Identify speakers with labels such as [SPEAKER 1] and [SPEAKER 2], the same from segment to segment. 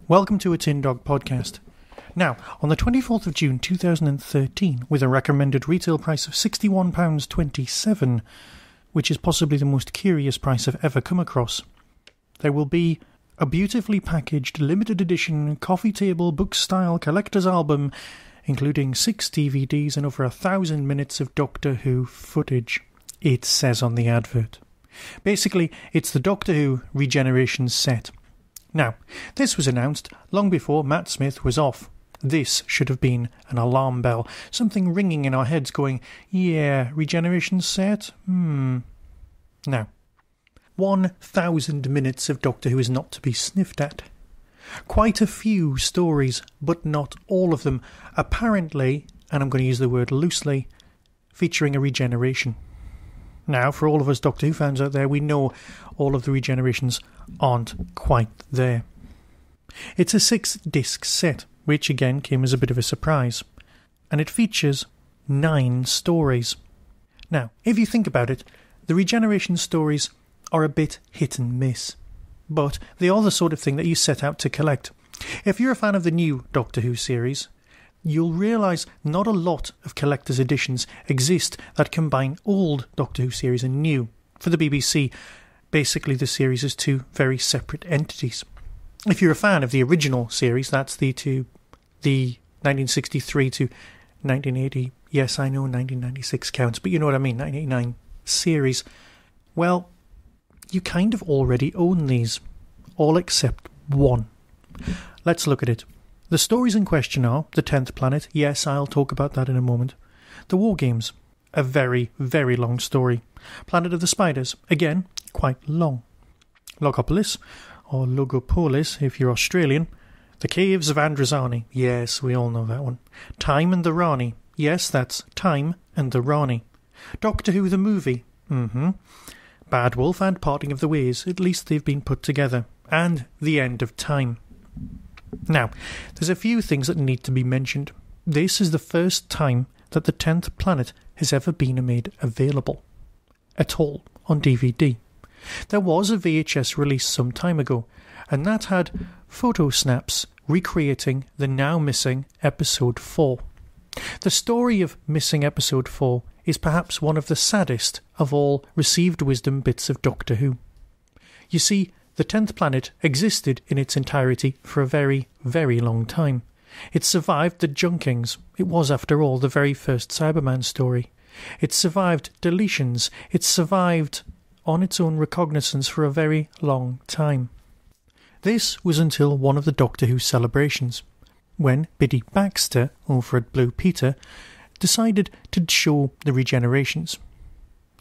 [SPEAKER 1] Welcome to a Tin Dog podcast. Now, on the 24th of June 2013, with a recommended retail price of £61.27, which is possibly the most curious price I've ever come across, there will be a beautifully packaged limited edition coffee table book-style collector's album, including 6 DVDs and over 1,000 minutes of Doctor Who footage, it says on the advert. Basically, it's the Doctor Who Regeneration set. Now, this was announced long before Matt Smith was off. This should have been an alarm bell, something ringing in our heads going, yeah, Regeneration set? Now, 1,000 minutes of Doctor Who is not to be sniffed at. Quite a few stories, but not all of them, apparently, and I'm going to use the word loosely, featuring a regeneration. Now, for all of us Doctor Who fans out there, we know all of the regenerations aren't quite there. It's a 6-disc set, which again came as a bit of a surprise, and it features 9 stories. Now, if you think about it, the regeneration stories are a bit hit and miss, but they are the sort of thing that you set out to collect. If you're a fan of the new Doctor Who series, you'll realise not a lot of collector's editions exist that combine old Doctor Who series and new. For the BBC, basically the series is 2 very separate entities. If you're a fan of the original series, that's the 1963 to 1980, yes I know 1996 counts, but you know what I mean, 1989 series, well, you kind of already own these, all except one. Let's look at it. The stories in question are The 10th Planet, yes, I'll talk about that in a moment. The War Games, a very, very long story. Planet of the Spiders, again, quite long. Logopolis, or Logopolis if you're Australian. The Caves of Androzani, yes, we all know that one. Time and the Rani, yes, that's Time and the Rani. Doctor Who the Movie, Bad Wolf and Parting of the Ways, at least they've been put together. And The End of Time. Now, there's a few things that need to be mentioned. This is the first time that the 10th Planet has ever been made available at all on DVD. There was a VHS release some time ago, and that had photo snaps recreating the now missing Episode 4. The story of missing Episode 4 is perhaps one of the saddest of all received wisdom bits of Doctor Who. You see, the 10th Planet existed in its entirety for a very, very long time. It survived the junkings. It was, after all, the very first Cyberman story. It survived deletions. It survived on its own recognizance for a very long time. This was until one of the Doctor Who celebrations, when Biddy Baxter, over at Blue Peter, decided to show the regenerations.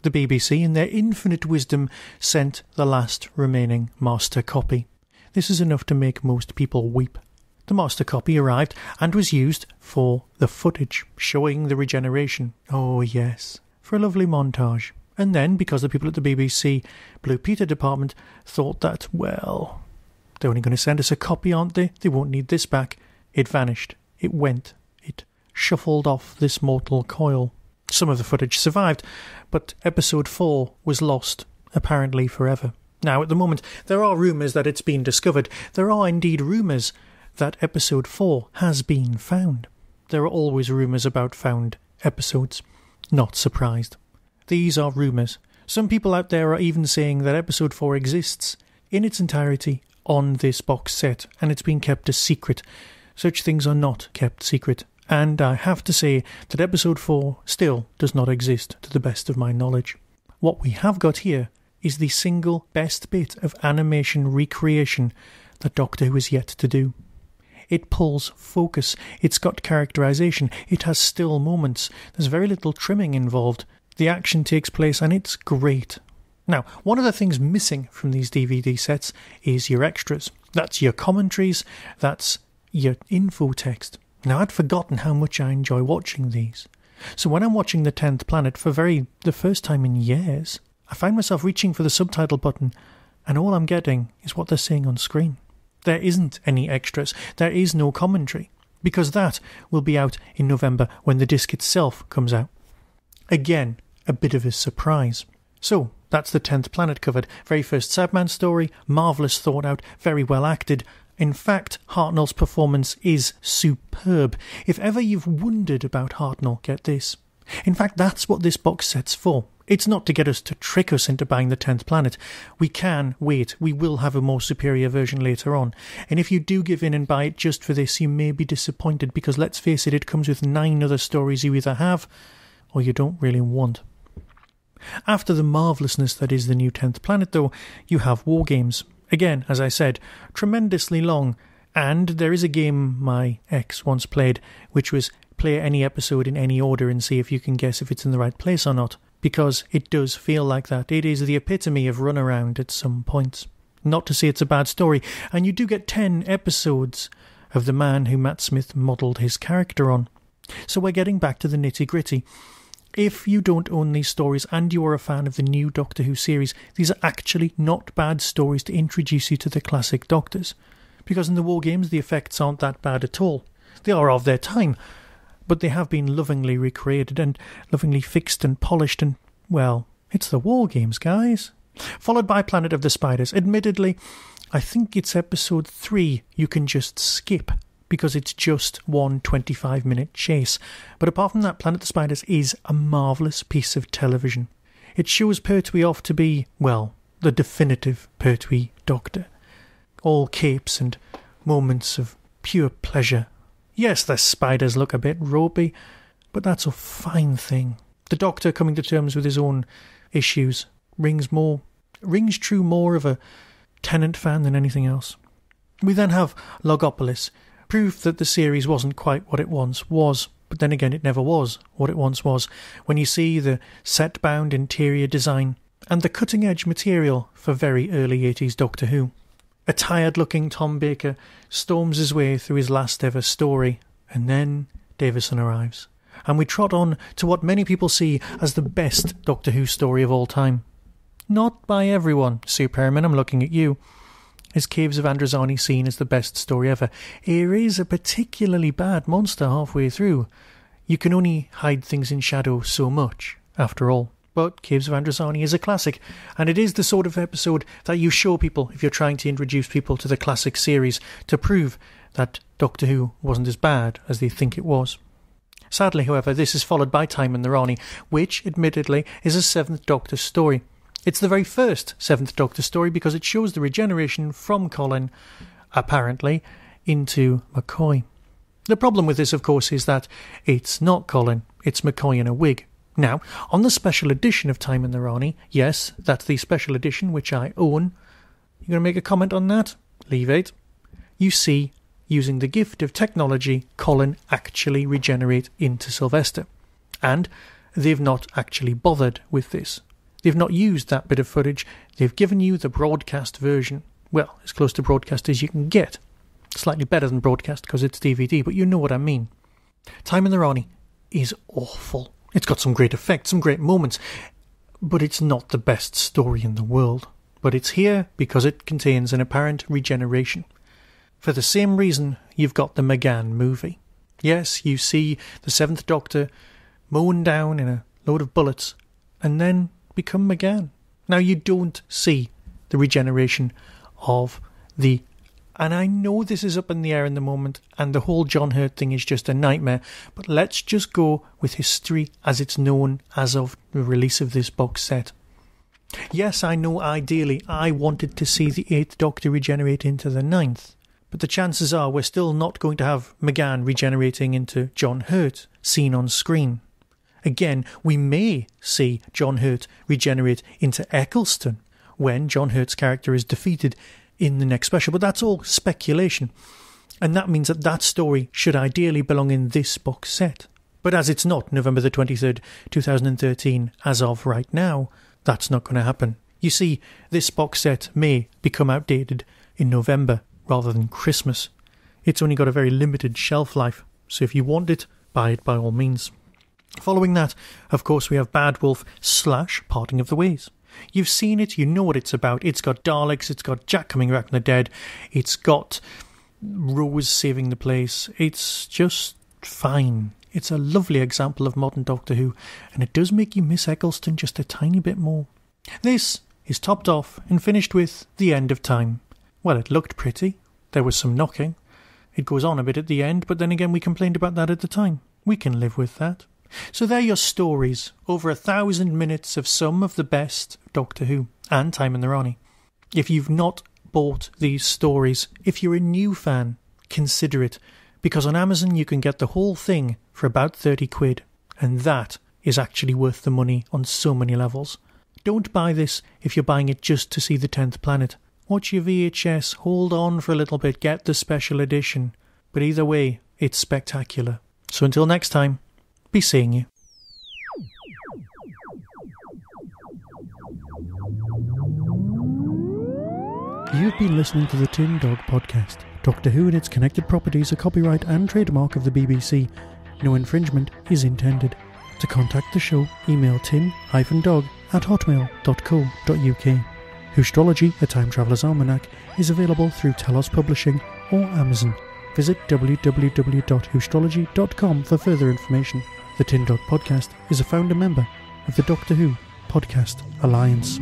[SPEAKER 1] The BBC, in their infinite wisdom, sent the last remaining master copy. This is enough to make most people weep. The master copy arrived and was used for the footage, showing the regeneration. Oh yes, for a lovely montage. And then, because the people at the BBC Blue Peter department thought that, well, they're only going to send us a copy, aren't they? They won't need this back. It vanished. It went. It shuffled off this mortal coil. Some of the footage survived, but Episode 4 was lost, apparently forever. Now, at the moment, there are rumours that it's been discovered. There are indeed rumours that Episode 4 has been found. There are always rumours about found episodes. Not surprised. These are rumours. Some people out there are even saying that Episode 4 exists in its entirety on this box set, and it's been kept a secret. Such things are not kept secret. And I have to say that Episode 4 still does not exist to the best of my knowledge. What we have got here is the single best bit of animation recreation that Doctor Who has yet to do. It pulls focus, it's got characterisation, it has still moments, there's very little trimming involved. The action takes place and it's great. Now, one of the things missing from these DVD sets is your extras. That's your commentaries, that's your info text. Now, I'd forgotten how much I enjoy watching these. So when I'm watching The 10th Planet for the first time in years, I find myself reaching for the subtitle button and all I'm getting is what they're saying on screen. There isn't any extras. There is no commentary, because that will be out in November when the disc itself comes out. Again, a bit of a surprise. So, that's The 10th Planet covered. Very first Cyberman story, marvellous thought out, very well acted. In fact, Hartnell's performance is superb. If ever you've wondered about Hartnell, get this. In fact, that's what this box set's for. It's not to get us to trick us into buying The 10th Planet. We can wait. We will have a more superior version later on. And if you do give in and buy it just for this, you may be disappointed because, let's face it, it comes with 9 other stories you either have or you don't really want. After the marvellousness that is the new 10th Planet, though, you have War Games. Again, as I said, tremendously long. And there is a game my ex once played, which was play any episode in any order and see if you can guess if it's in the right place or not. Because it does feel like that. It is the epitome of runaround at some points. Not to say it's a bad story. And you do get 10 episodes of the man who Matt Smith modelled his character on. So we're getting back to the nitty-gritty. If you don't own these stories and you are a fan of the new Doctor Who series, these are actually not bad stories to introduce you to the classic Doctors. Because in the War Games, the effects aren't that bad at all. They are of their time, but they have been lovingly recreated and lovingly fixed and polished and, well, it's the War Games, guys. Followed by Planet of the Spiders. Admittedly, I think it's episode 3 you can just skip, because it's just one 25-minute chase. But apart from that, Planet of the Spiders is a marvellous piece of television. It shows Pertwee off to be, well, the definitive Pertwee Doctor. All capes and moments of pure pleasure. Yes, the spiders look a bit ropey, but that's a fine thing. The Doctor coming to terms with his own issues rings true more of a Tennant fan than anything else. We then have Logopolis, proof that the series wasn't quite what it once was, but then again it never was what it once was, when you see the set-bound interior design and the cutting-edge material for very early 80s Doctor Who. A tired-looking Tom Baker storms his way through his last-ever story, and then Davison arrives. And we trot on to what many people see as the best Doctor Who story of all time. Not by everyone. Sue Perriman, I'm looking at you. Is Caves of Androzani seen as the best story ever? Here is a particularly bad monster halfway through. You can only hide things in shadow so much, after all. But Caves of Androzani is a classic, and it is the sort of episode that you show people if you're trying to introduce people to the classic series to prove that Doctor Who wasn't as bad as they think it was. Sadly, however, this is followed by Time and the Rani, which, admittedly, is a 7th Doctor story. It's the very first 7th Doctor story because it shows the regeneration from Colin, apparently, into McCoy. The problem with this, of course, is that it's not Colin, it's McCoy in a wig. Now, on the special edition of Time and the Rani, yes, that's the special edition which I own. You going to make a comment on that? Leave it. You see, using the gift of technology, Colin actually regenerate into Sylvester. And they've not actually bothered with this. They've not used that bit of footage. They've given you the broadcast version. Well, as close to broadcast as you can get. Slightly better than broadcast because it's DVD, but you know what I mean. Time and the Rani is awful. It's got some great effects, some great moments, but it's not the best story in the world. But it's here because it contains an apparent regeneration. For the same reason you've got the McGann movie. Yes, you see the 7th Doctor mown down in a load of bullets and then become McGann. Now, you don't see the regeneration of the... And I know this is up in the air in the moment, and the whole John Hurt thing is just a nightmare, but let's just go with history as it's known as of the release of this box set. Yes, I know ideally I wanted to see the 8th Doctor regenerate into the 9th, but the chances are we're still not going to have McGann regenerating into John Hurt seen on screen. Again, we may see John Hurt regenerate into Eccleston when John Hurt's character is defeated in the next special, but that's all speculation. And that means that story should ideally belong in this box set. But as it's not November the 23rd, 2013, as of right now, that's not going to happen. You see, this box set may become outdated in November rather than Christmas. It's only got a very limited shelf life, so if you want it, buy it by all means. Following that, of course, we have Bad Wolf / Parting of the Ways. You've seen it, you know what it's about. It's got Daleks, it's got Jack coming back from the dead, it's got Rose saving the place. It's just fine. It's a lovely example of modern Doctor Who, and it does make you miss Eccleston just a tiny bit more. This is topped off and finished with The End of Time. Well, it looked pretty. There was some knocking. It goes on a bit at the end, but then again we complained about that at the time. We can live with that. So they're your stories, over 1,000 minutes of some of the best Doctor Who and Time in the Rani. If you've not bought these stories, if you're a new fan, consider it, because on Amazon you can get the whole thing for about 30 quid, and that is actually worth the money on so many levels. Don't buy this if you're buying it just to see the 10th planet. Watch your VHS, hold on for a little bit, get the special edition. But either way, it's spectacular. So until next time, be seeing you. You've been listening to the Tin Dog Podcast. Doctor Who and its connected properties are copyright and trademark of the BBC. No infringement is intended. To contact the show, email tin-dog@hotmail.co.uk. Whostrology, a Time Traveller's Almanac, is available through Telos Publishing or Amazon. Visit www.whostrology.com for further information. The Tin Dog Podcast is a founder member of the Doctor Who Podcast Alliance.